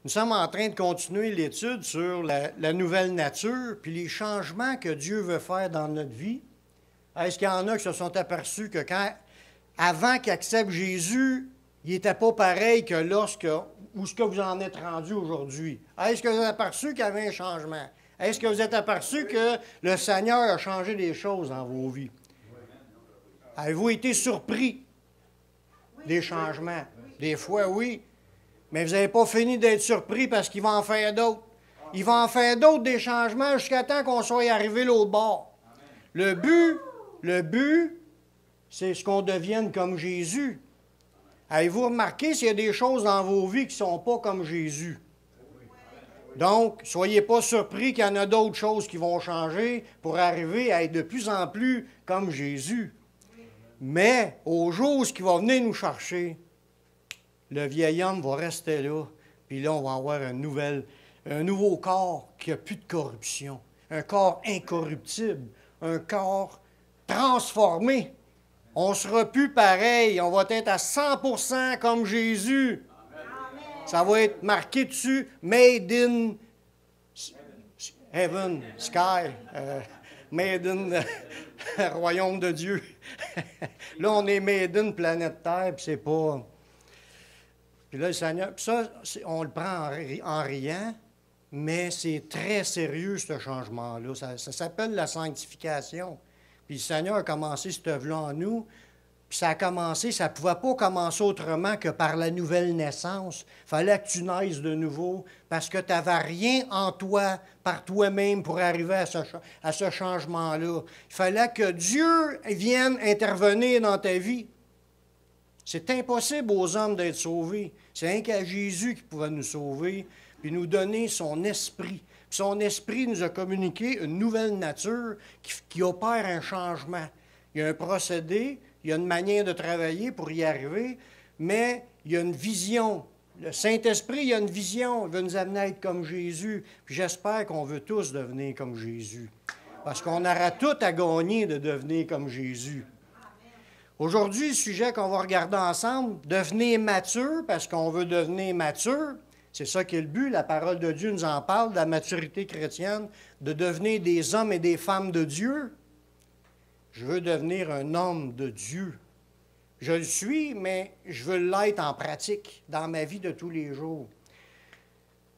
Nous sommes en train de continuer l'étude sur la nouvelle nature, puis les changements que Dieu veut faire dans notre vie. Est-ce qu'il y en a qui se sont aperçus que avant qu'ils acceptent Jésus, il n'était pas pareil que où ce que vous en êtes rendu aujourd'hui? Est-ce que vous êtes aperçus qu'il y avait un changement? Est-ce que vous êtes aperçus que le Seigneur a changé des choses dans vos vies? Avez-vous été surpris des changements? Des fois, oui. Mais vous n'avez pas fini d'être surpris parce qu'il va en faire d'autres. Il va en faire d'autres des changements jusqu'à temps qu'on soit arrivé l'autre bord. Le but, c'est ce qu'on devienne comme Jésus. Avez-vous remarqué s'il y a des choses dans vos vies qui ne sont pas comme Jésus? Donc, soyez pas surpris qu'il y en a d'autres choses qui vont changer pour arriver à être de plus en plus comme Jésus. Mais au jour où il va venir nous chercher, le vieil homme va rester là, puis là, on va avoir un nouveau corps qui n'a plus de corruption, un corps incorruptible, un corps transformé. On ne sera plus pareil, on va être à 100% comme Jésus. Amen. Ça va être marqué dessus, Made in Heaven, Sky, Made in Royaume de Dieu. Là, on est Made in Planète Terre, puis c'est pas... Puis là, le Seigneur, puis ça, on le prend en riant, mais c'est très sérieux, ce changement-là. Ça s'appelle la sanctification. Puis le Seigneur a commencé cette œuvre-là en nous, puis ça a commencé, ça ne pouvait pas commencer autrement que par la nouvelle naissance. Il fallait que tu naisses de nouveau, parce que tu n'avais rien en toi, par toi-même, pour arriver à ce changement-là. Il fallait que Dieu vienne intervenir dans ta vie. C'est impossible aux hommes d'être sauvés. C'est rien qu'à Jésus qui pouvait nous sauver, puis nous donner son esprit. Puis son esprit nous a communiqué une nouvelle nature qui opère un changement. Il y a un procédé, il y a une manière de travailler pour y arriver, mais il y a une vision. Le Saint-Esprit, il y a une vision. Il veut nous amener à être comme Jésus. Puis j'espère qu'on veut tous devenir comme Jésus. Parce qu'on aura tout à gagner de devenir comme Jésus. Aujourd'hui, le sujet qu'on va regarder ensemble, devenir mature, parce qu'on veut devenir mature, c'est ça qui est le but, la parole de Dieu nous en parle, de la maturité chrétienne, de devenir des hommes et des femmes de Dieu. Je veux devenir un homme de Dieu. Je le suis, mais je veux l'être en pratique, dans ma vie de tous les jours.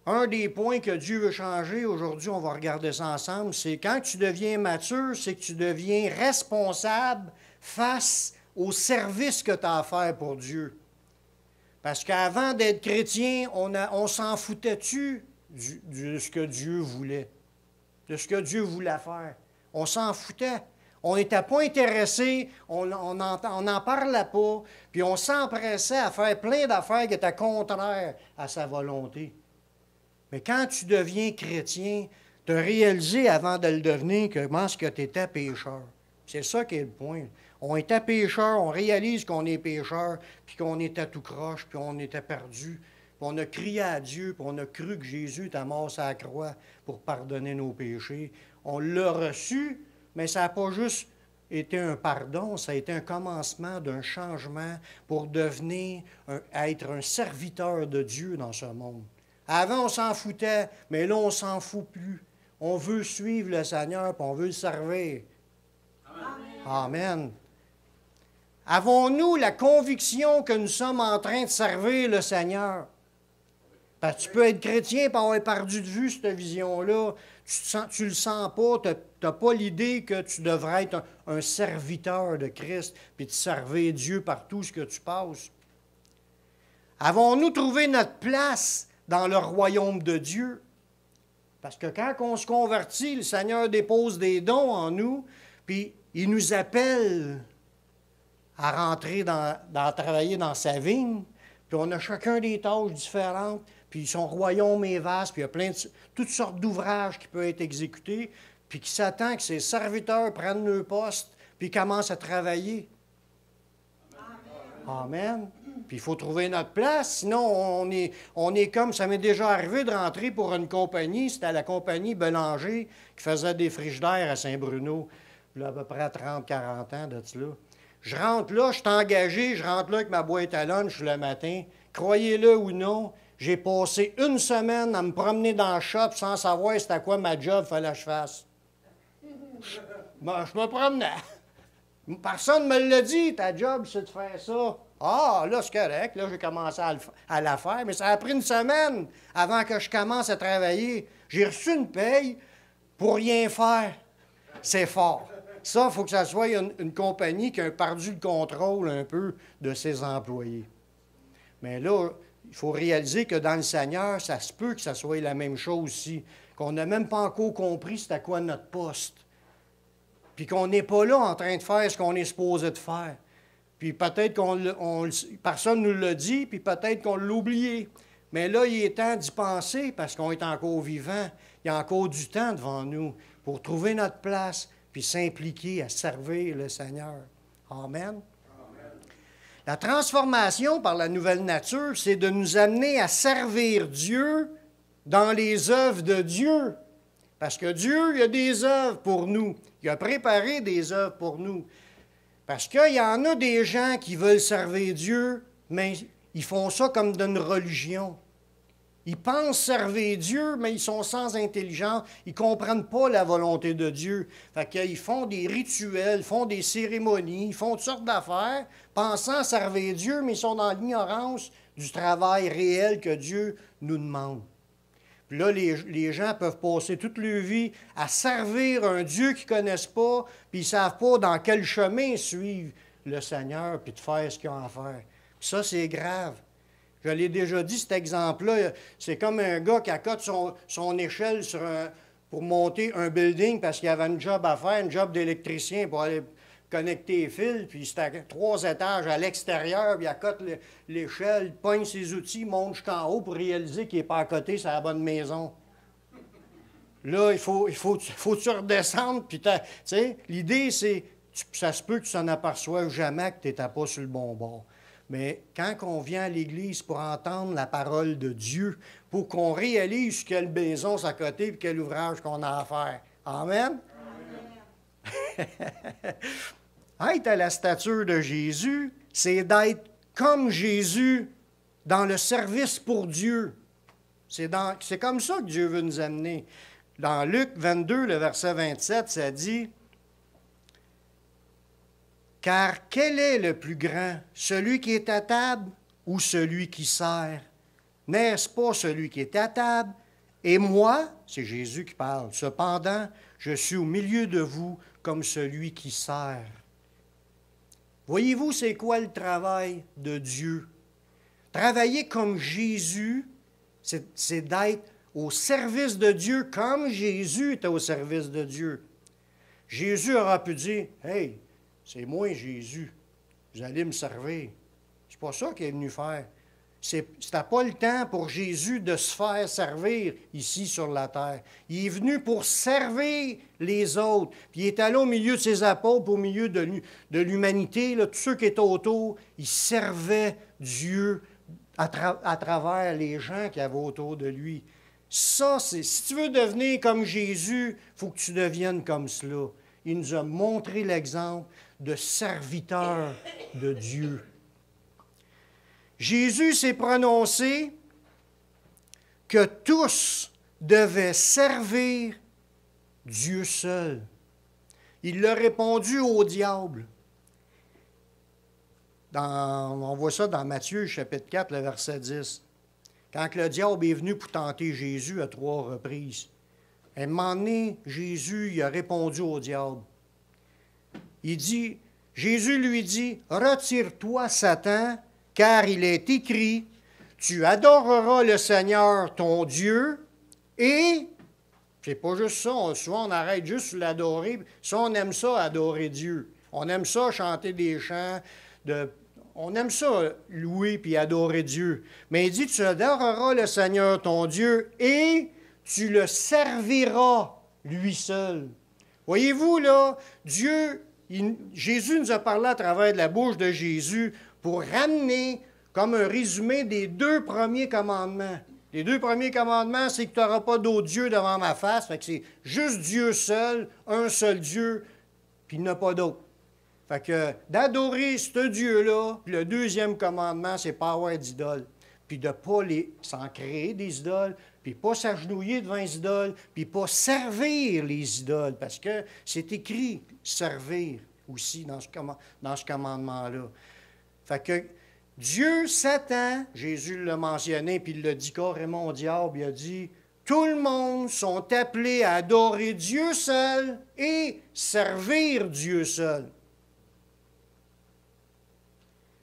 Un des points que Dieu veut changer, aujourd'hui, on va regarder ça ensemble, c'est quand tu deviens mature, c'est que tu deviens responsable face au service que tu as à faire pour Dieu. Parce qu'avant d'être chrétien, on s'en foutait-tu de ce que Dieu voulait, de ce que Dieu voulait faire. On s'en foutait. On n'était pas intéressé, on n'en parlait pas, puis on s'empressait à faire plein d'affaires qui étaient contraires à sa volonté. Mais quand tu deviens chrétien, tu as réalisé avant de le devenir comment est-ce que tu étais pécheur. C'est ça qui est le point. On était pécheurs, on réalise qu'on est pécheurs, puis qu'on était tout croche, puis on était perdu. Puis on a crié à Dieu, puis on a cru que Jésus était mort sur la croix pour pardonner nos péchés. On l'a reçu, mais ça n'a pas juste été un pardon, ça a été un commencement d'un changement pour devenir, être un serviteur de Dieu dans ce monde. Avant, on s'en foutait, mais là, on ne s'en fout plus. On veut suivre le Seigneur, puis on veut le servir. Amen. Amen. Avons-nous la conviction que nous sommes en train de servir le Seigneur? Parce que tu peux être chrétien et avoir perdu de vue cette vision-là. Tu ne le sens pas, tu n'as pas l'idée que tu devrais être un serviteur de Christ puis de servir Dieu par tout ce que tu passes. Avons-nous trouvé notre place dans le royaume de Dieu? Parce que quand on se convertit, le Seigneur dépose des dons en nous, puis il nous appelle à rentrer travailler dans sa vigne, puis on a chacun des tâches différentes, puis son royaume est vaste, puis il y a toutes sortes d'ouvrages qui peuvent être exécutés, puis qui s'attend que ses serviteurs prennent leur poste, puis commencent à travailler. Amen. Amen. Puis il faut trouver notre place, sinon on est comme, ça m'est déjà arrivé de rentrer pour une compagnie, c'était la compagnie Bélanger qui faisait des frigidaires à Saint-Bruno, il y a à peu près 30-40 ans de cela. Je rentre là, je suis engagé, je rentre là avec ma boîte à lunch le matin. Croyez-le ou non, j'ai passé une semaine à me promener dans le shop sans savoir c'était quoi ma job, fallait que je fasse. Ben, je me promenais. Personne ne me l'a dit, ta job, c'est de faire ça. Ah, là, c'est correct. Là, j'ai commencé à la faire, mais ça a pris une semaine avant que je commence à travailler. J'ai reçu une paye pour rien faire. C'est fort. Ça, il faut que ça soit une compagnie qui a perdu le contrôle un peu de ses employés. Mais là, il faut réaliser que dans le Seigneur, ça se peut que ça soit la même chose aussi, qu'on n'a même pas encore compris c'était quoi notre poste. Puis qu'on n'est pas là en train de faire ce qu'on est supposé de faire. Puis peut-être personne ne nous l'a dit, puis peut-être qu'on l'a oublié. Mais là, il est temps d'y penser parce qu'on est encore vivant. Il y a encore du temps devant nous pour trouver notre place puis s'impliquer à servir le Seigneur. Amen. La transformation par la nouvelle nature, c'est de nous amener à servir Dieu dans les œuvres de Dieu. Parce que Dieu, il a des œuvres pour nous. Il a préparé des œuvres pour nous. Parce qu'il y en a des gens qui veulent servir Dieu, mais ils font ça comme d'une religion. Ils pensent servir Dieu, mais ils sont sans intelligence. Ils ne comprennent pas la volonté de Dieu. Fait qu'ils font des rituels, font des cérémonies, ils font toutes sortes d'affaires, pensant servir Dieu, mais ils sont dans l'ignorance du travail réel que Dieu nous demande. Puis là, les gens peuvent passer toute leur vie à servir un Dieu qu'ils ne connaissent pas, puis ils ne savent pas dans quel chemin suivre le Seigneur, puis de faire ce qu'ils ont à faire. Puis ça, c'est grave. Je l'ai déjà dit, cet exemple-là, c'est comme un gars qui accote son échelle pour monter un building parce qu'il avait un job à faire, un job d'électricien pour aller connecter les fils, puis c'était à 3 étages à l'extérieur, puis il accote l'échelle, il pogne ses outils, monte jusqu'en haut pour réaliser qu'il n'est pas à côté, c'est la bonne maison. Là, il faut que tu redescendes, puis tu sais, l'idée, c'est, ça se peut que tu n'en aperçoives jamais que tu n'étais pas sur le bon bord. Mais quand on vient à l'Église pour entendre la parole de Dieu, pour qu'on réalise quelle maison c'est à côté et quel ouvrage qu'on a à faire. Amen? Être à la stature de Jésus, c'est d'être comme Jésus dans le service pour Dieu. C'est comme ça que Dieu veut nous amener. Dans Luc 22, le verset 27, ça dit... Car quel est le plus grand, celui qui est à table ou celui qui sert? N'est-ce pas celui qui est à table? Et moi, c'est Jésus qui parle, cependant, je suis au milieu de vous comme celui qui sert. Voyez-vous, c'est quoi le travail de Dieu? Travailler comme Jésus, c'est d'être au service de Dieu comme Jésus était au service de Dieu. Jésus aura pu dire, « Hey, c'est moi, Jésus. Vous allez me servir. » C'est pas ça qu'il est venu faire. C'était pas le temps pour Jésus de se faire servir ici sur la terre. Il est venu pour servir les autres. Puis il est allé au milieu de ses apôtres, au milieu de l'humanité, tous ceux qui étaient autour. Il servait Dieu à travers les gens qui avaient autour de lui. Ça, si tu veux devenir comme Jésus, il faut que tu deviennes comme cela. Il nous a montré l'exemple de serviteur de Dieu. Jésus s'est prononcé que tous devaient servir Dieu seul. Il l'a répondu au diable. On voit ça dans Matthieu, chapitre 4, le verset 10. Quand le diable est venu pour tenter Jésus à 3 reprises. À un moment donné, Jésus il a répondu au diable. Jésus lui dit, « Retire-toi, Satan, car il est écrit, tu adoreras le Seigneur ton Dieu, et, c'est pas juste ça, souvent on arrête juste sur l'adorer, ça on aime ça, adorer Dieu. On aime ça, chanter des chants, on aime ça, louer puis adorer Dieu. Mais il dit, tu adoreras le Seigneur ton Dieu, et tu le serviras lui seul. Voyez-vous, là, Jésus nous a parlé à travers de la bouche de Jésus pour ramener comme un résumé des 2 premiers commandements. Les 2 premiers commandements, c'est que tu n'auras pas d'autre Dieu devant ma face. Fait que c'est juste Dieu seul, un seul Dieu, puis il n'y en a pas d'autre. Fait que d'adorer ce Dieu-là, puis le 2e commandement, c'est pas avoir d'idole. puis de ne pas s'en créer des idoles, puis pas s'agenouiller devant les idoles, puis pas servir les idoles, parce que c'est écrit servir aussi dans ce commandement-là. Fait que Dieu, Satan, Jésus l'a mentionné, puis il l'a dit carrément au diable, il a dit, tout le monde sont appelés à adorer Dieu seul et servir Dieu seul.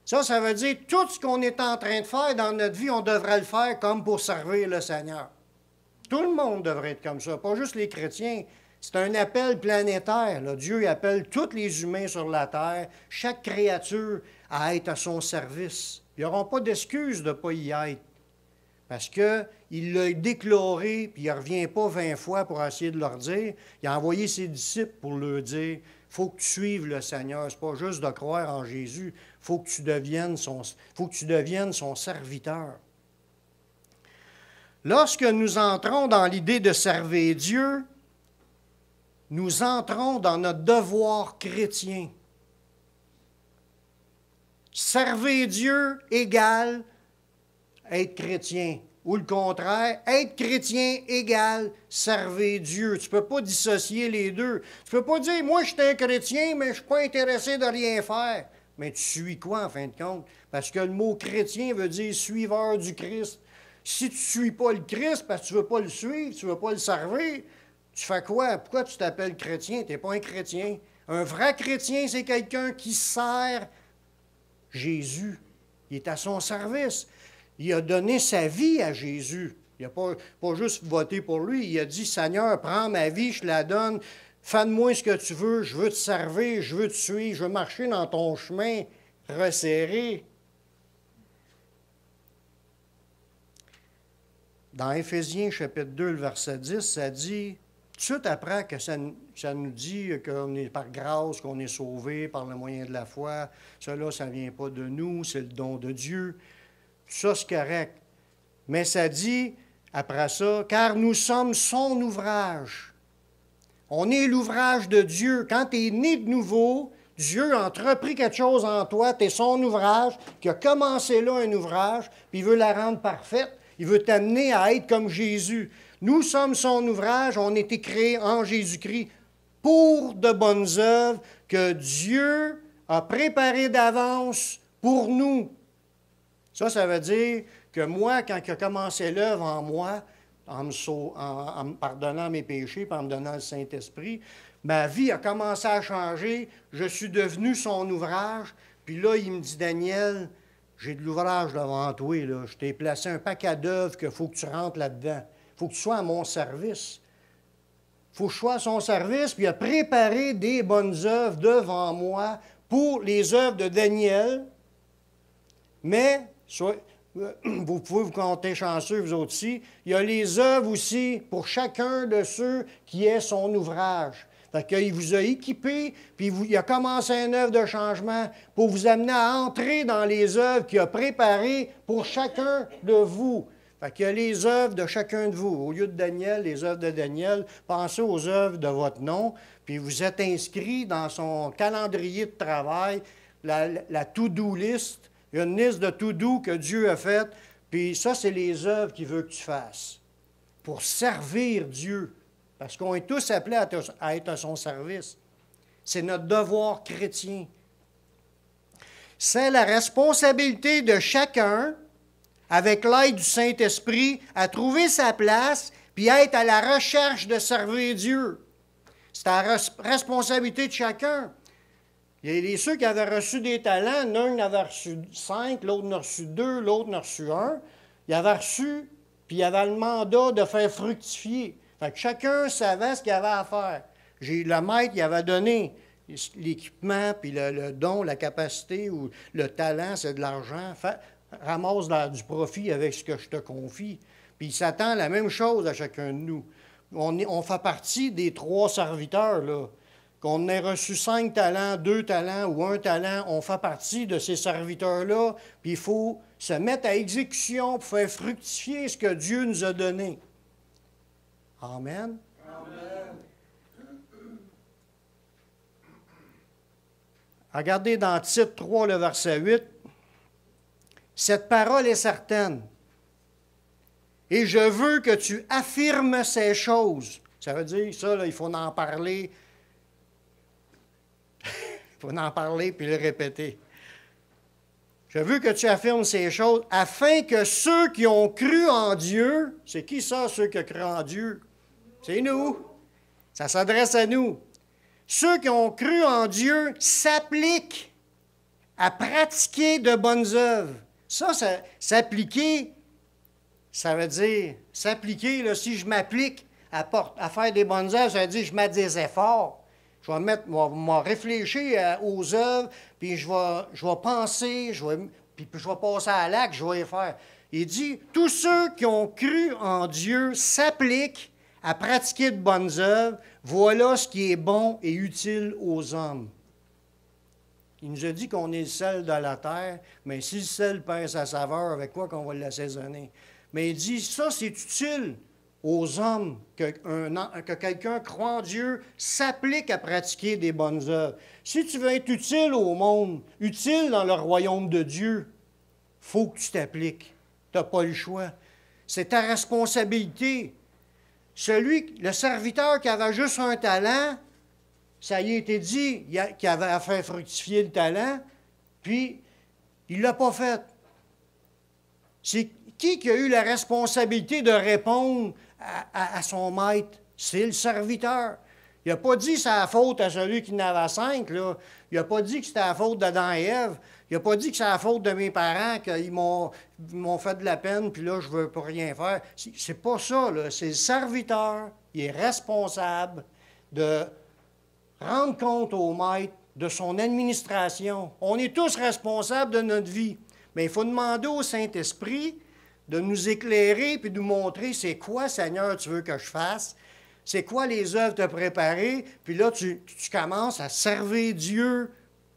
Ça veut dire tout ce qu'on est en train de faire dans notre vie, on devrait le faire comme pour servir le Seigneur. Tout le monde devrait être comme ça, pas juste les chrétiens. C'est un appel planétaire, là. Dieu appelle tous les humains sur la terre, chaque créature, à être à son service. Ils n'auront pas d'excuse de ne pas y être. Parce qu'il l'a déclaré, puis il ne revient pas 20 fois pour essayer de leur dire. Il a envoyé ses disciples pour leur dire, il faut que tu suives le Seigneur. Ce n'est pas juste de croire en Jésus. Il faut que tu deviennes son serviteur. Lorsque nous entrons dans l'idée de servir Dieu, nous entrons dans notre devoir chrétien. Servir Dieu égale être chrétien. Ou le contraire, être chrétien égale servir Dieu. Tu ne peux pas dissocier les deux. Tu ne peux pas dire, moi je suis un chrétien, mais je ne suis pas intéressé de rien faire. Mais tu suis quoi en fin de compte? Parce que le mot chrétien veut dire suiveur du Christ. Si tu ne suis pas le Christ parce que tu ne veux pas le suivre, tu ne veux pas le servir, tu fais quoi? Pourquoi tu t'appelles chrétien? Tu n'es pas un chrétien. Un vrai chrétien, c'est quelqu'un qui sert Jésus. Il est à son service. Il a donné sa vie à Jésus. Il n'a pas juste voté pour lui. Il a dit, Seigneur, prends ma vie, je la donne. Fais de moi ce que tu veux. Je veux te servir, je veux te suivre, je veux marcher dans ton chemin resserré. Dans Éphésiens, chapitre 2, le verset 10, ça dit, tout de suite après que ça nous dit qu'on est par grâce, qu'on est sauvé par le moyen de la foi, cela, ça ne vient pas de nous, c'est le don de Dieu. Ça, c'est correct. Mais ça dit, après ça, car nous sommes son ouvrage. On est l'ouvrage de Dieu. Quand tu es né de nouveau, Dieu a entrepris quelque chose en toi, tu es son ouvrage, qui a commencé là un ouvrage, puis il veut la rendre parfaite. Il veut t'amener à être comme Jésus. Nous sommes son ouvrage, on a été créés en Jésus-Christ pour de bonnes œuvres que Dieu a préparées d'avance pour nous. Ça veut dire que moi, quand il a commencé l'œuvre en moi, en me pardonnant mes péchés, en me donnant le Saint-Esprit, ma vie a commencé à changer, je suis devenu son ouvrage, puis là, il me dit, Daniel, j'ai de l'ouvrage devant toi, là. Je t'ai placé un paquet d'œuvres qu'il faut que tu rentres là-dedans. Il faut que tu sois à mon service. Il faut que je sois à son service, puis il a préparé des bonnes œuvres devant moi pour les œuvres de Daniel. Mais, vous pouvez vous compter chanceux, vous autres aussi, il y a les œuvres aussi pour chacun de ceux qui est son ouvrage. Fait qu'il vous a équipé, puis il a commencé une œuvre de changement pour vous amener à entrer dans les œuvres qu'il a préparées pour chacun de vous. Fait qu'il y a les œuvres de chacun de vous. Au lieu de Daniel, les œuvres de Daniel, pensez aux œuvres de votre nom, puis vous êtes inscrit dans son calendrier de travail, la to-do list. Il y a une liste de to-do que Dieu a faite, puis ça, c'est les œuvres qu'il veut que tu fasses pour servir Dieu. Parce qu'on est tous appelés à être à son service. C'est notre devoir chrétien. C'est la responsabilité de chacun, avec l'aide du Saint-Esprit, à trouver sa place puis être à la recherche de servir Dieu. C'est la responsabilité de chacun. Il y a ceux qui avaient reçu des talents, l'un en avait reçu 5, l'autre en a reçu 2, l'autre en a reçu 1. Il avait reçu, puis il avait le mandat de faire fructifier. Fait que chacun savait ce qu'il avait à faire. Le maître, il avait donné l'équipement, puis le don, la capacité ou le talent, c'est de l'argent. Ramasse du profit avec ce que je te confie. Puis il s'attend à la même chose à chacun de nous. On fait partie des 3 serviteurs, là. Qu'on ait reçu 5 talents, 2 talents ou 1 talent, on fait partie de ces serviteurs-là, puis il faut se mettre à exécution pour faire fructifier ce que Dieu nous a donné. Amen. Amen. Regardez dans Tite 3, le verset 8. Cette parole est certaine. Et je veux que tu affirmes ces choses. Ça veut dire, ça, là, il faut en parler. Il faut en parler puis le répéter. Je veux que tu affirmes ces choses afin que ceux qui ont cru en Dieu, c'est qui ça, ceux qui ont cru en Dieu? C'est nous. Ça s'adresse à nous. Ceux qui ont cru en Dieu s'appliquent à pratiquer de bonnes œuvres. Ça, s'appliquer, ça veut dire, s'appliquer, là, si je m'applique à faire des bonnes œuvres, ça veut dire que je mets des efforts. Je vais me réfléchir aux œuvres, puis je vais penser, puis je vais passer à l'acte, je vais les faire. Il dit, tous ceux qui ont cru en Dieu s'appliquent à pratiquer de bonnes œuvres. Voilà ce qui est bon et utile aux hommes. Il nous a dit qu'on est le sel de la terre, mais si le sel perd sa saveur, avec quoi qu'on va l'assaisonner? Mais il dit, ça, c'est utile aux hommes, que quelqu'un croit en Dieu, s'applique à pratiquer des bonnes œuvres. Si tu veux être utile au monde, utile dans le royaume de Dieu, il faut que tu t'appliques. Tu n'as pas le choix. C'est ta responsabilité. Le serviteur qui avait juste un talent, ça y a été dit qu'il avait à faire fructifier le talent, puis il ne l'a pas fait. C'est qui a eu la responsabilité de répondre à son maître? C'est le serviteur. Il n'a pas dit que c'est la faute à celui qui en avait 5, là. Il n'a pas dit que c'était la faute d'Adam et Ève. Il n'a pas dit que c'est la faute de mes parents, qu'ils m'ont fait de la peine, puis là, je ne veux pas rien faire. C'est pas ça, là. C'est le serviteur. Il est responsable de rendre compte au maître de son administration. On est tous responsables de notre vie. Mais il faut demander au Saint-Esprit de nous éclairer puis de nous montrer c'est quoi, Seigneur, tu veux que je fasse, c'est quoi les œuvres que tu as préparées, puis là, tu commences à servir Dieu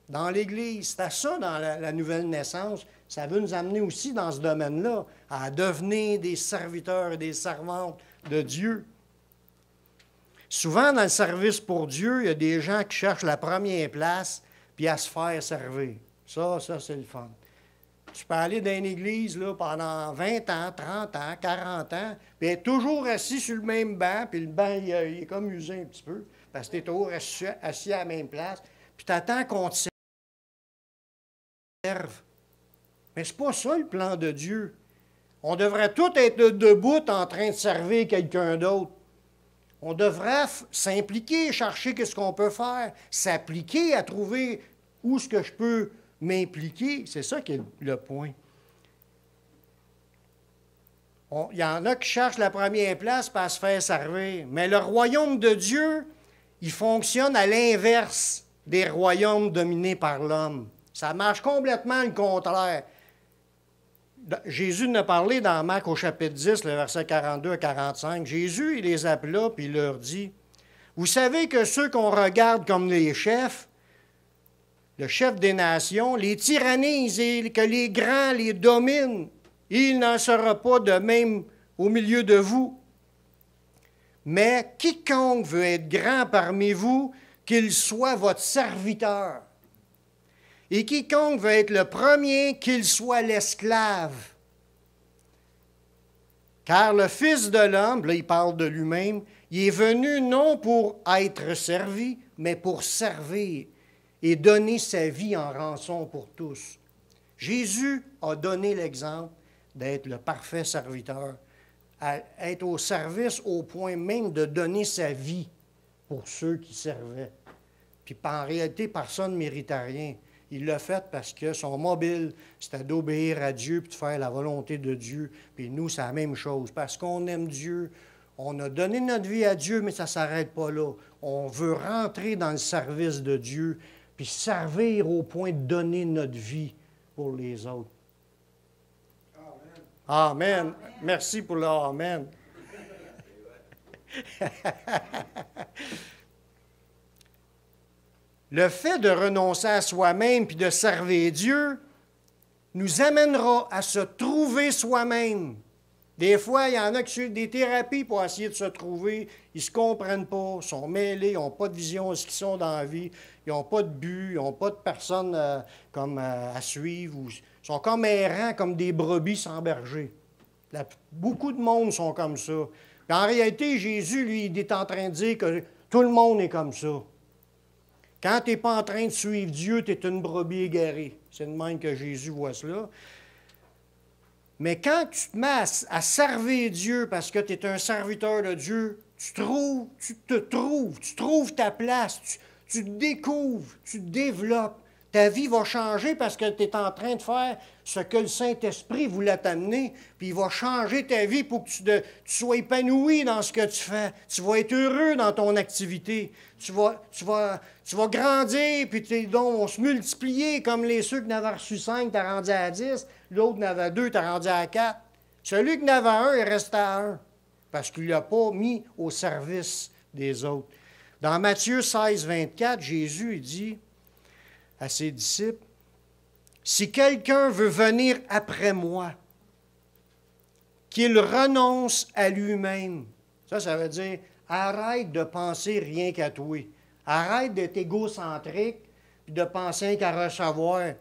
dans l'Église. C'est à ça, dans la nouvelle naissance. Ça veut nous amener aussi dans ce domaine-là, à devenir des serviteurs et des servantes de Dieu. Souvent, dans le service pour Dieu, il y a des gens qui cherchent la première place puis à se faire servir. Ça, c'est le fun. Tu peux aller dans une église là, pendant 20 ans, 30 ans, 40 ans, puis être toujours assis sur le même banc, puis le banc, il est comme usé un petit peu, parce que tu es toujours assis à la même place, puis tu attends qu'on te serve. Mais c'est pas ça le plan de Dieu. On devrait tous être debout en train de servir quelqu'un d'autre. On devrait s'impliquer, chercher ce qu'on peut faire, s'appliquer à trouver où est-ce que je peux m'impliquer. C'est ça qui est le point. Il y en a qui cherchent la première place pour se faire servir. Mais le royaume de Dieu, il fonctionne à l'inverse des royaumes dominés par l'homme. Ça marche complètement le contraire. Jésus en a parlé dans Marc au chapitre 10, le verset 42 à 45. Jésus, il les appela, puis il leur dit, « Vous savez que ceux qu'on regarde comme les chefs, le chef des nations, les tyrannisent et que les grands les dominent. Il n'en sera pas de même au milieu de vous. Mais quiconque veut être grand parmi vous, qu'il soit votre serviteur. Et quiconque veut être le premier, qu'il soit l'esclave. Car le Fils de l'homme, là il parle de lui-même, il est venu non pour être servi, mais pour servir et donner sa vie en rançon pour tous. Jésus a donné l'exemple d'être le parfait serviteur, être au service au point même de donner sa vie pour ceux qui servaient. Puis en réalité, personne ne méritait rien. Il l'a fait parce que son mobile, c'était d'obéir à Dieu puis de faire la volonté de Dieu. Puis nous, c'est la même chose. Parce qu'on aime Dieu, on a donné notre vie à Dieu, mais ça ne s'arrête pas là. On veut rentrer dans le service de Dieu puis servir au point de donner notre vie pour les autres. Amen. Amen. Merci pour le Amen. Le fait de renoncer à soi-même puis de servir Dieu nous amènera à se trouver soi-même. Des fois, il y en a qui suivent des thérapies pour essayer de se trouver. Ils ne se comprennent pas, ils sont mêlés, ils n'ont pas de vision de ce qu'ils sont dans la vie, ils n'ont pas de but, ils n'ont pas de personne à suivre. Ils sont comme errants, comme des brebis sans berger. Beaucoup de monde sont comme ça. Puis en réalité, Jésus, lui, il est en train de dire que tout le monde est comme ça. Quand tu n'es pas en train de suivre Dieu, tu es une brebis égarée. C'est de même que Jésus voit cela. Mais quand tu te mets à servir Dieu parce que tu es un serviteur de Dieu, tu trouves ta place, tu te découvres, tu te développes. Ta vie va changer parce que tu es en train de faire ce que le Saint-Esprit voulait t'amener, puis il va changer ta vie pour que tu sois épanoui dans ce que tu fais. Tu vas être heureux dans ton activité. Tu vas grandir, puis tes dons vont se multiplier, comme ceux qui n'avaient reçu 5, tu as rendu à 10, l'autre n'avait 2, tu as rendu à 4. Celui qui n'avait 1, il restait à 1, parce qu'il ne l'a pas mis au service des autres. Dans Matthieu 16, 24, Jésus dit à ses disciples, « Si quelqu'un veut venir après moi, qu'il renonce à lui-même. » Ça veut dire, arrête de penser rien qu'à toi. Arrête d'être égocentrique et de penser qu'à recevoir.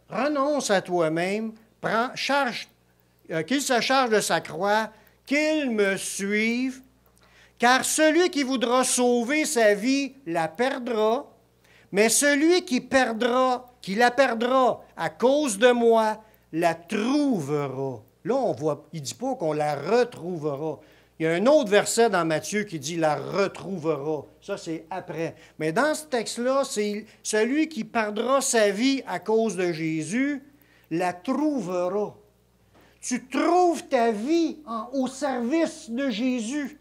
Renonce à toi-même, qu'il se charge de sa croix, qu'il me suive, car celui qui voudra sauver sa vie la perdra, mais celui qui la perdra à cause de moi, la trouvera. Là, il ne dit pas qu'on la retrouvera. Il y a un autre verset dans Matthieu qui dit « la retrouvera ». Ça, c'est après. Mais dans ce texte-là, c'est celui qui perdra sa vie à cause de Jésus, la trouvera. Tu trouves ta vie au service de Jésus.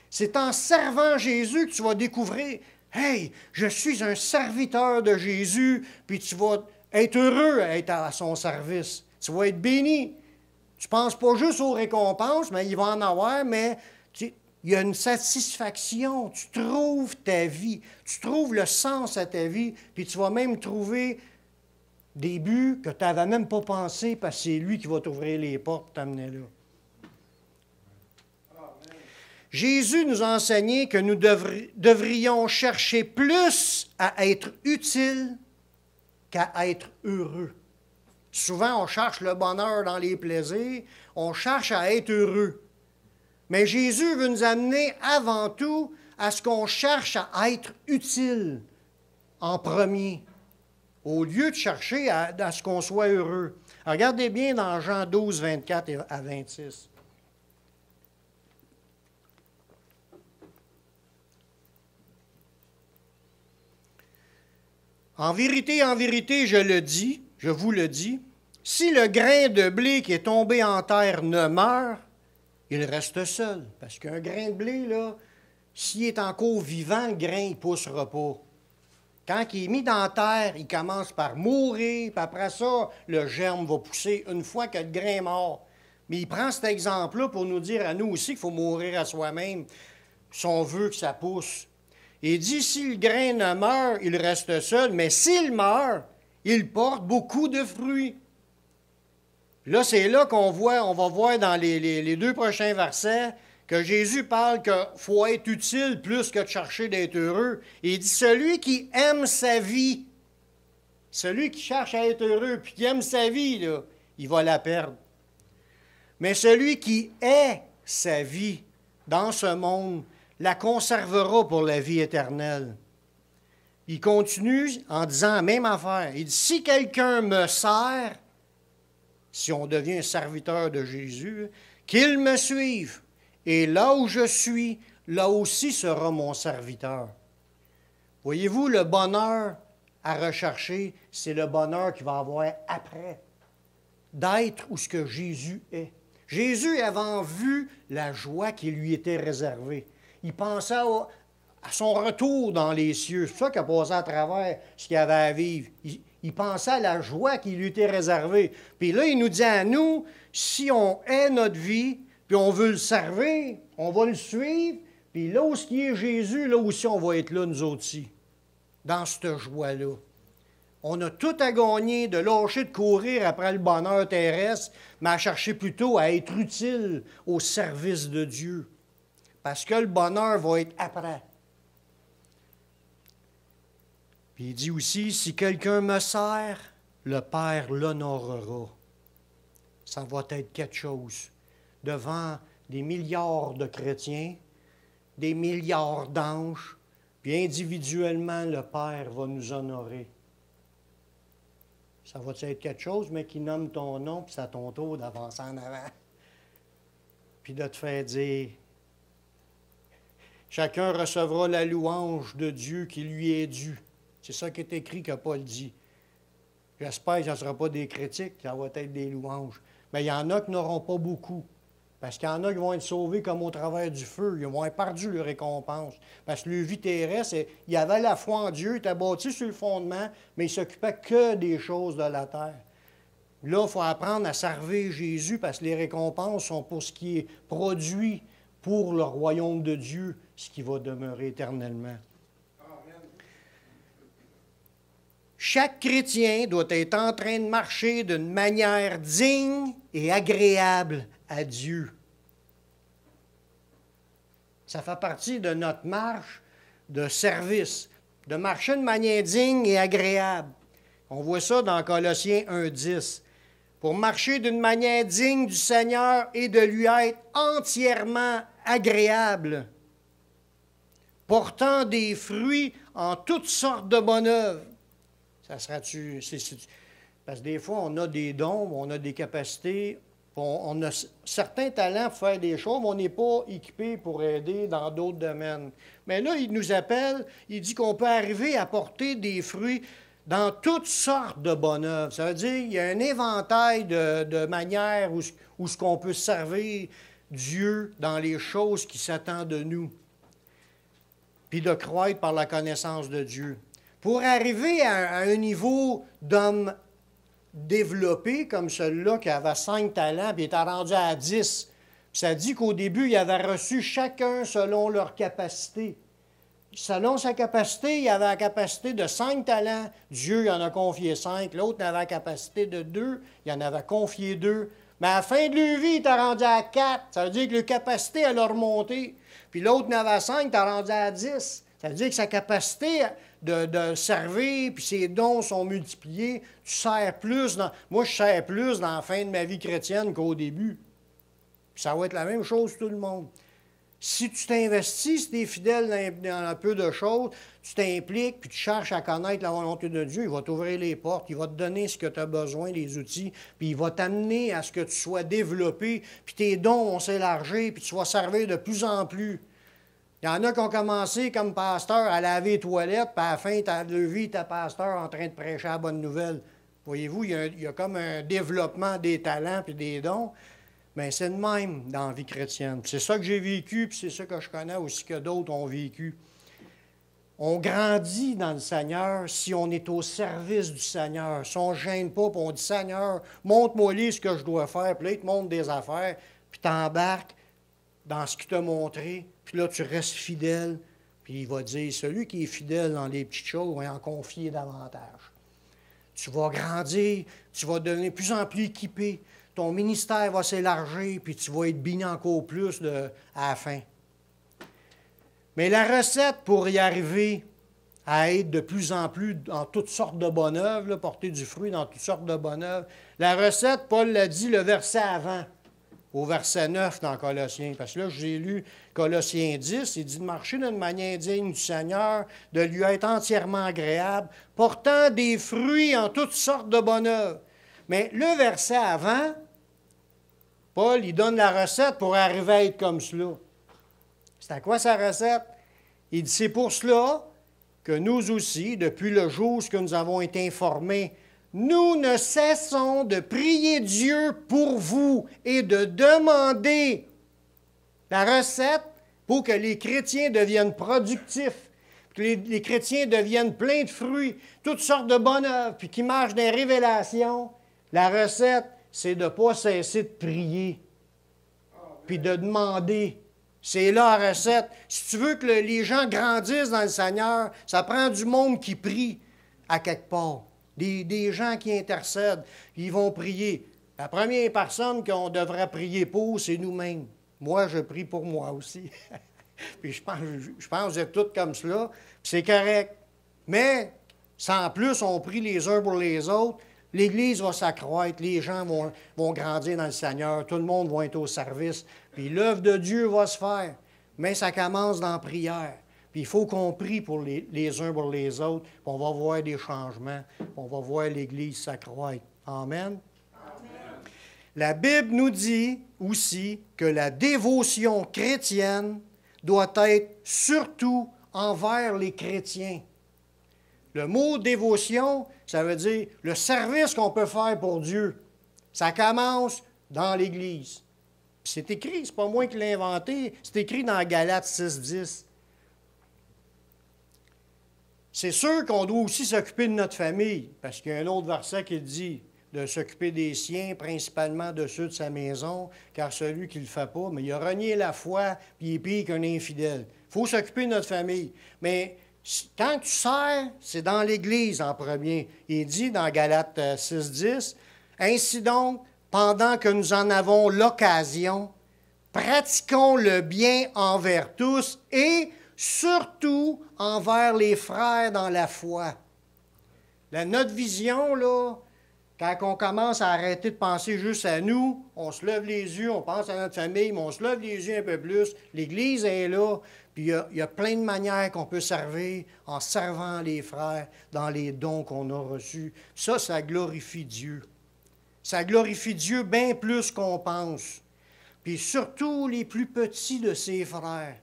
C'est en servant Jésus que tu vas découvrir « Hey, je suis un serviteur de Jésus », puis tu vas être heureux à être à son service. Tu vas être béni. Tu ne penses pas juste aux récompenses, mais il va en avoir, mais il y a une satisfaction. Tu trouves ta vie. Tu trouves le sens à ta vie, puis tu vas même trouver des buts que tu n'avais même pas pensé, parce que c'est lui qui va t'ouvrir les portes pour t'amener là. Jésus nous a enseigné que nous devrions chercher plus à être utiles qu'à être heureux. Souvent, on cherche le bonheur dans les plaisirs, on cherche à être heureux. Mais Jésus veut nous amener avant tout à ce qu'on cherche à être utile en premier, au lieu de chercher à ce qu'on soit heureux. Regardez bien dans Jean 12, 24 à 26. En vérité, je vous le dis, si le grain de blé qui est tombé en terre ne meurt, il reste seul. Parce qu'un grain de blé, là, s'il est encore vivant, le grain ne poussera pas. Quand il est mis dans la terre, il commence par mourir, puis après ça, le germe va pousser une fois que le grain est mort. Mais il prend cet exemple-là pour nous dire à nous aussi qu'il faut mourir à soi-même si on veut que ça pousse. Il dit, si le grain ne meurt, il reste seul, mais s'il meurt, il porte beaucoup de fruits. Là, c'est là on va voir dans les 2 prochains versets que Jésus parle qu'il faut être utile plus que de chercher d'être heureux. Il dit, celui qui aime sa vie, celui qui cherche à être heureux puis qui aime sa vie, là, il va la perdre. Mais celui qui est sa vie dans ce monde, la conservera pour la vie éternelle. Il continue en disant la même affaire. Il dit, si quelqu'un me sert, si on devient un serviteur de Jésus, qu'il me suive. Et là où je suis, là aussi sera mon serviteur. Voyez-vous, le bonheur à rechercher, c'est le bonheur qu'il va avoir après, d'être où ce que Jésus est. Jésus avait vu la joie qui lui était réservée. Il pensait à son retour dans les cieux. C'est pour ça qu'il a passé à travers ce qu'il avait à vivre. Il pensait à la joie qui lui était réservée. Puis là, il nous dit à nous, si on hait notre vie, puis on veut le servir, on va le suivre, puis là où est Jésus, là aussi on va être là, nous autres aussi, dans cette joie-là. On a tout à gagner de lâcher de courir après le bonheur terrestre, mais à chercher plutôt à être utile au service de Dieu. Parce que le bonheur va être après. Puis il dit aussi, si quelqu'un me sert, le Père l'honorera. Ça va être quelque chose. devant des milliards de chrétiens, des milliards d'anges, puis individuellement, le Père va nous honorer. Ça va être quelque chose, mais qui nomme ton nom, puis c'est à ton tour d'avancer en avant. Puis de te faire dire, chacun recevra la louange de Dieu qui lui est due. C'est ça qui est écrit que Paul dit. J'espère que ce ne sera pas des critiques, ça va être des louanges. Mais il y en a qui n'auront pas beaucoup. Parce qu'il y en a qui vont être sauvés comme au travers du feu. Ils vont avoir perdu leur récompense. Parce que leur vie terrestre, il avait la foi en Dieu, il était bâti sur le fondement, mais il ne s'occupait que des choses de la terre. Là, il faut apprendre à servir Jésus parce que les récompenses sont pour ce qui est produit pour le royaume de Dieu, ce qui va demeurer éternellement. Chaque chrétien doit être en train de marcher d'une manière digne et agréable à Dieu. Ça fait partie de notre marche de service, de marcher de manière digne et agréable. On voit ça dans Colossiens 1,10. Pour marcher d'une manière digne du Seigneur et de lui être entièrement agréable, portant des fruits en toutes sortes de bonnes œuvres. Ça sera-tu... Parce que des fois, on a des dons, on a des capacités, on a certains talents pour faire des choses, mais on n'est pas équipé pour aider dans d'autres domaines. Mais là, il nous appelle, il dit qu'on peut arriver à porter des fruits dans toutes sortes de bonnes œuvres. Ça veut dire qu'il y a un éventail de manières où ce qu'on peut servir Dieu dans les choses qui s'attendent de nous, puis de croître par la connaissance de Dieu. Pour arriver à un niveau d'homme développé comme celui-là qui avait 5 talents, puis il était rendu à 10, puis ça dit qu'au début, il avait reçu chacun selon leur capacité. Selon sa capacité, il avait la capacité de 5 talents. Dieu il en a confié 5. L'autre avait la capacité de 2. Il en avait confié 2. Mais à la fin de leur vie, il était rendu à 4. Ça veut dire que leur capacité, elle a remonté. Puis l'autre en avait 5, il était rendu à 10. Ça veut dire que sa capacité de servir, puis ses dons sont multipliés. Tu sers plus. Moi, je sers plus dans la fin de ma vie chrétienne qu'au début. Puis ça va être la même chose pour tout le monde. Si tu t'investis, si tu es fidèle dans un peu de choses, tu t'impliques, puis tu cherches à connaître la volonté de Dieu, il va t'ouvrir les portes, il va te donner ce que tu as besoin, les outils, puis il va t'amener à ce que tu sois développé, puis tes dons vont s'élargir, puis tu vas servir de plus en plus. Il y en a qui ont commencé comme pasteur à laver les toilettes, puis à la fin de leur vie, tu es pasteur en train de prêcher la bonne nouvelle. Voyez-vous, il y a comme un développement des talents puis des dons. Bien, c'est le même dans la vie chrétienne. C'est ça que j'ai vécu, puis c'est ça que je connais aussi que d'autres ont vécu. On grandit dans le Seigneur si on est au service du Seigneur. Si on ne gêne pas, puis on dit « Seigneur, montre-moi ce que je dois faire. » Puis là, il te montre des affaires, puis tu embarques dans ce qu'il t'a montré, puis là, tu restes fidèle. Puis il va dire « Celui qui est fidèle dans les petites choses, va en confier davantage. » Tu vas grandir, tu vas devenir de plus en plus équipé. Ton ministère va s'élargir, puis tu vas être béni encore plus à la fin. Mais la recette pour y arriver à être de plus en plus dans toutes sortes de bonnes œuvres, porter du fruit dans toutes sortes de bonnes œuvres, la recette, Paul l'a dit le verset avant, au verset 9 dans Colossiens. Parce que là, j'ai lu Colossiens 10, il dit de marcher d'une manière digne du Seigneur, de lui être entièrement agréable, portant des fruits en toutes sortes de bonnes œuvres. Mais le verset avant, Paul, il donne la recette pour arriver à être comme cela. C'est à quoi sa recette? Il dit, c'est pour cela que nous aussi, depuis le jour où nous avons été informés, nous ne cessons de prier Dieu pour vous et de demander la recette pour que les chrétiens deviennent productifs, que les chrétiens deviennent pleins de fruits, toutes sortes de bonnes œuvres, puis qu'ils marchent dans les révélations. La recette, c'est de ne pas cesser de prier, puis de demander. C'est là la recette. Si tu veux que les gens grandissent dans le Seigneur, ça prend du monde qui prie à quelque part. Des gens qui intercèdent, ils vont prier. La première personne qu'on devrait prier pour, c'est nous-mêmes. Moi, je prie pour moi aussi. Puis je pense que vous êtes tous comme cela, puis c'est correct. Mais, sans plus, on prie les uns pour les autres. L'Église va s'accroître, les gens vont grandir dans le Seigneur, tout le monde va être au service, puis l'œuvre de Dieu va se faire. Mais ça commence dans la prière. Puis il faut qu'on prie pour les uns pour les autres, puis on va voir des changements, puis on va voir l'Église s'accroître. Amen. La Bible nous dit aussi que la dévotion chrétienne doit être surtout envers les chrétiens. Le mot dévotion, ça veut dire le service qu'on peut faire pour Dieu. Ça commence dans l'Église. Puis c'est écrit, c'est pas moi qui l'ai inventé, c'est écrit dans Galates 6:10. C'est sûr qu'on doit aussi s'occuper de notre famille, parce qu'il y a un autre verset qui dit de s'occuper des siens, principalement de ceux de sa maison, car celui qui ne le fait pas, mais il a renié la foi, puis il est pire qu'un infidèle. Il faut s'occuper de notre famille. Mais quand tu sers, c'est dans l'Église en premier. Il dit dans Galates 6:10, « Ainsi donc, pendant que nous en avons l'occasion, pratiquons le bien envers tous et surtout envers les frères dans la foi. » Notre vision, là, quand on commence à arrêter de penser juste à nous, on se lève les yeux, on pense à notre famille, mais on se lève les yeux un peu plus. L'Église est là, puis il y a plein de manières qu'on peut servir en servant les frères dans les dons qu'on a reçus. Ça glorifie Dieu. Ça glorifie Dieu bien plus qu'on pense. Puis surtout les plus petits de ses frères.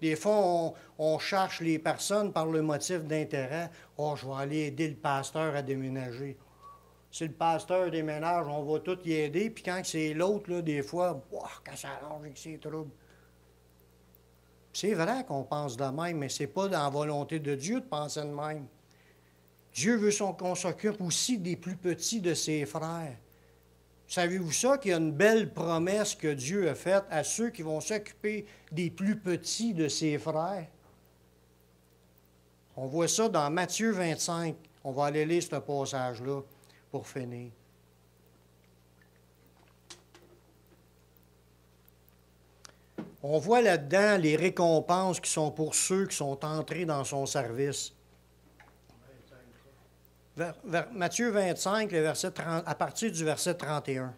Des fois, on cherche les personnes par le motif d'intérêt. « Oh, je vais aller aider le pasteur à déménager. » Si le pasteur déménage, on va tout y aider. Puis quand c'est l'autre, là, des fois, quand ça arrange avec ses troubles. C'est vrai qu'on pense de même, mais ce n'est pas dans la volonté de Dieu de penser de même. Dieu veut qu'on s'occupe aussi des plus petits de ses frères. Savez-vous ça, qu'il y a une belle promesse que Dieu a faite à ceux qui vont s'occuper des plus petits de ses frères? On voit ça dans Matthieu 25. On va aller lire ce passage-là pour finir. On voit là-dedans les récompenses qui sont pour ceux qui sont entrés dans son service. Matthieu 25, le verset 30, à partir du verset 31.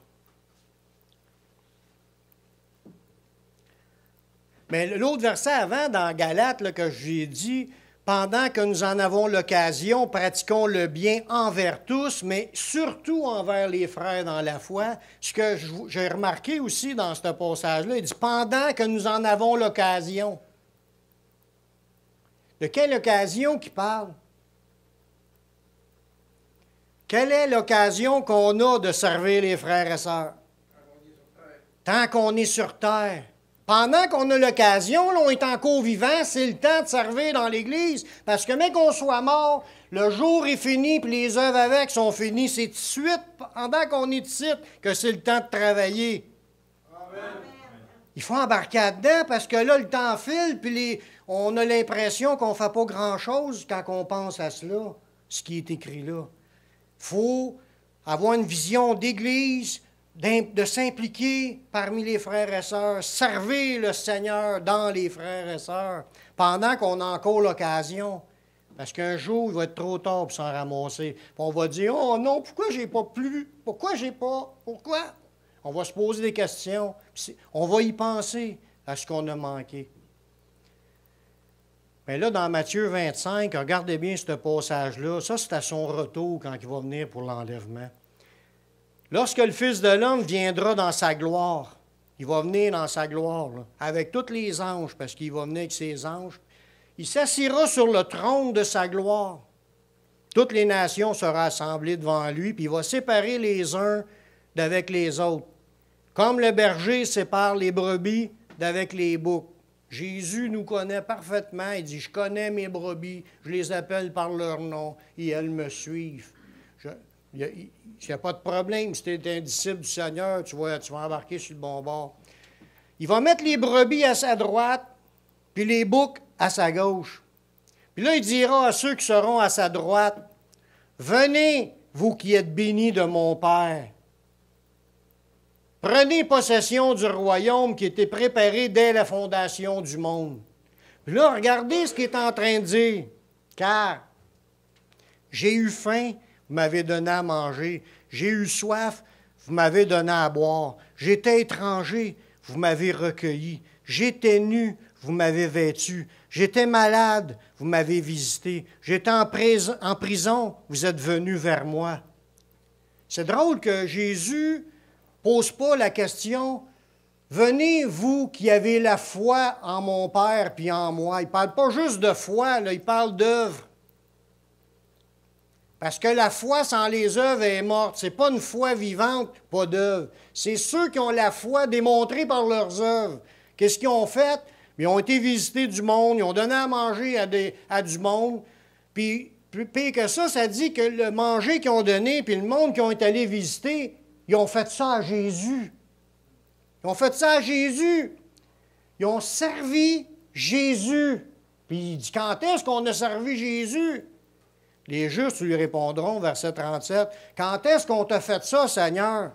Mais l'autre verset avant, dans Galates, là, que j'ai dit, « Pendant que nous en avons l'occasion, pratiquons le bien envers tous, mais surtout envers les frères dans la foi. » Ce que j'ai remarqué aussi dans ce passage-là, il dit « Pendant que nous en avons l'occasion. » De quelle occasion qu'il parle? Quelle est l'occasion qu'on a de servir les frères et sœurs? Tant qu'on est sur terre. Pendant qu'on a l'occasion, là, on est encore vivant, c'est le temps de servir dans l'Église. Parce que même qu'on soit mort, le jour est fini, puis les œuvres avec sont finies. C'est tout de suite, pendant qu'on est ici, que c'est le temps de travailler. Amen. Il faut embarquer là-dedans, parce que là, le temps file, puis on a l'impression qu'on ne fait pas grand-chose quand on pense à cela, ce qui est écrit là. Il faut avoir une vision d'Église, de s'impliquer parmi les frères et sœurs, servir le Seigneur dans les frères et sœurs, pendant qu'on a encore l'occasion. Parce qu'un jour, il va être trop tard pour s'en ramasser. Puis on va dire, « Oh non, pourquoi j'ai pas plu? Pourquoi j'ai pas? Pourquoi? » On va se poser des questions. On va y penser à ce qu'on a manqué. Mais là, dans Matthieu 25, regardez bien ce passage-là. Ça, c'est à son retour quand il va venir pour l'enlèvement. Lorsque le Fils de l'homme viendra dans sa gloire, il va venir dans sa gloire, là, avec tous les anges, parce qu'il va venir avec ses anges, il s'assiera sur le trône de sa gloire. Toutes les nations seront assemblées devant lui, puis il va séparer les uns d'avec les autres. Comme le berger sépare les brebis d'avec les boucs. Jésus nous connaît parfaitement. Il dit, « Je connais mes brebis, je les appelle par leur nom et elles me suivent. » Il n'y a pas de problème. Si tu es un disciple du Seigneur, tu vas embarquer sur le bon bord. Il va mettre les brebis à sa droite, puis les boucs à sa gauche. Puis là, il dira à ceux qui seront à sa droite, « Venez, vous qui êtes bénis de mon Père. Prenez possession du royaume qui était préparé dès la fondation du monde. » Puis là, regardez ce qu'il est en train de dire. « Car j'ai eu faim, vous m'avez donné à manger. J'ai eu soif, vous m'avez donné à boire. J'étais étranger, vous m'avez recueilli. J'étais nu, vous m'avez vêtu. J'étais malade, vous m'avez visité. J'étais en prison, vous êtes venu vers moi. C'est drôle que Jésus ne pose pas la question « Venez, vous qui avez la foi en mon Père puis en moi. » Il ne parle pas juste de foi, là, il parle d'œuvre. Parce que la foi sans les œuvres est morte. Ce n'est pas une foi vivante, pas d'œuvre. C'est ceux qui ont la foi démontrée par leurs œuvres. Qu'est-ce qu'ils ont fait? Ils ont été visiter du monde, ils ont donné à manger à du monde. Puis, plus pire que ça dit que le manger qu'ils ont donné, puis le monde qu'ils ont été allés visiter, ils ont fait ça à Jésus. Ils ont fait ça à Jésus. Ils ont servi Jésus. Puis il dit, quand est-ce qu'on a servi Jésus? Les justes lui répondront, verset 37, « Quand est-ce qu'on t'a fait ça, Seigneur?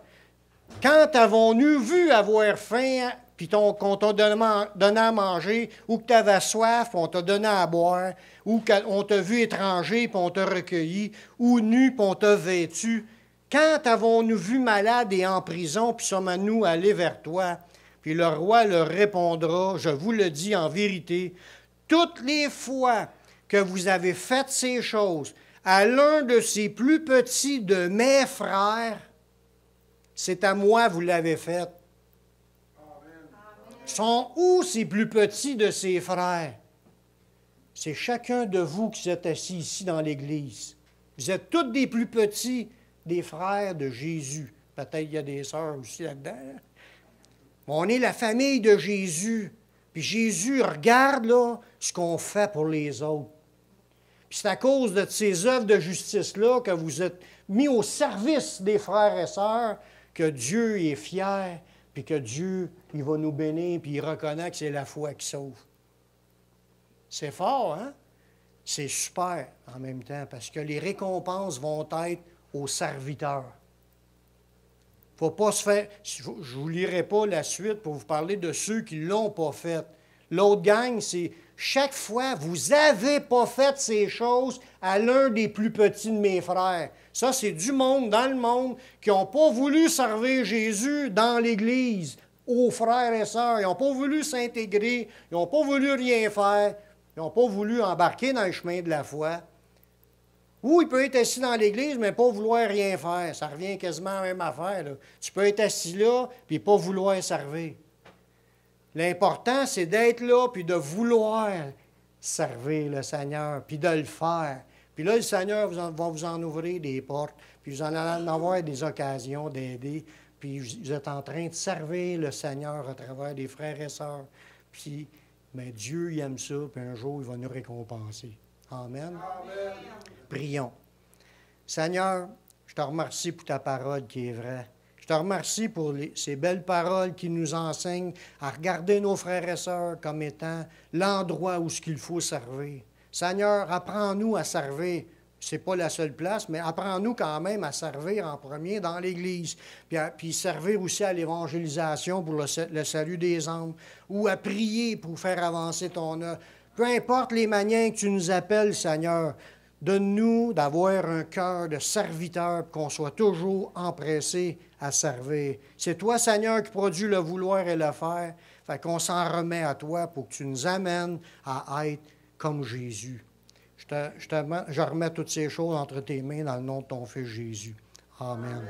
Quand avons-nous vu avoir faim, puis qu'on t'a donné à manger, ou que tu avais soif, puis on t'a donné à boire, ou qu'on t'a vu étranger, puis on t'a recueilli, ou nu, puis on t'a vêtu? Quand avons-nous vu malade et en prison, puis sommes-nous allés vers toi? » Puis le roi leur répondra, « Je vous le dis en vérité, toutes les fois que vous avez fait ces choses à l'un de ces plus petits de mes frères, c'est à moi vous l'avez fait. » Sont où ces plus petits de ses frères? C'est chacun de vous qui êtes assis ici dans l'Église. Vous êtes tous des plus petits des frères de Jésus. Peut-être qu'il y a des sœurs aussi là-dedans. Là. On est la famille de Jésus. Puis Jésus regarde là, ce qu'on fait pour les autres. Puis c'est à cause de ces œuvres de justice-là que vous êtes mis au service des frères et sœurs que Dieu est fier, puis que Dieu, il va nous bénir, puis il reconnaît que c'est la foi qui sauve. C'est fort, hein? C'est super en même temps, parce que les récompenses vont être aux serviteurs. Il ne faut pas se faire... Je ne vous lirai pas la suite pour vous parler de ceux qui ne l'ont pas fait. L'autre gang, c'est chaque fois, vous n'avez pas fait ces choses à l'un des plus petits de mes frères. Ça, c'est du monde, dans le monde, qui n'ont pas voulu servir Jésus dans l'Église, aux frères et sœurs. Ils n'ont pas voulu s'intégrer, ils n'ont pas voulu rien faire, ils n'ont pas voulu embarquer dans le chemin de la foi. Ou il peut être assis dans l'Église, mais pas vouloir rien faire. Ça revient quasiment à la même affaire. Là. Tu peux être assis là, puis pas vouloir servir. L'important, c'est d'être là, puis de vouloir servir le Seigneur, puis de le faire. Puis là, le Seigneur va vous en ouvrir des portes, puis vous en allez en avoir des occasions d'aider, puis vous êtes en train de servir le Seigneur à travers des frères et sœurs. Puis, mais Dieu, il aime ça, puis un jour, il va nous récompenser. Amen. Amen. Prions. Seigneur, je te remercie pour ta parole qui est vraie. Je te remercie pour ces belles paroles qui nous enseignent à regarder nos frères et sœurs comme étant l'endroit où ce qu'il faut servir. Seigneur, apprends-nous à servir. Ce n'est pas la seule place, mais apprends-nous quand même à servir en premier dans l'Église, puis servir aussi à l'évangélisation pour le salut des âmes, ou à prier pour faire avancer ton œuvre. Peu importe les manières que tu nous appelles, Seigneur, donne-nous d'avoir un cœur de serviteur, qu'on soit toujours empressé à servir. C'est toi, Seigneur, qui produis le vouloir et le faire. Fait qu'on s'en remet à toi pour que tu nous amènes à être comme Jésus. Je remets toutes ces choses entre tes mains dans le nom de ton Fils Jésus. Amen.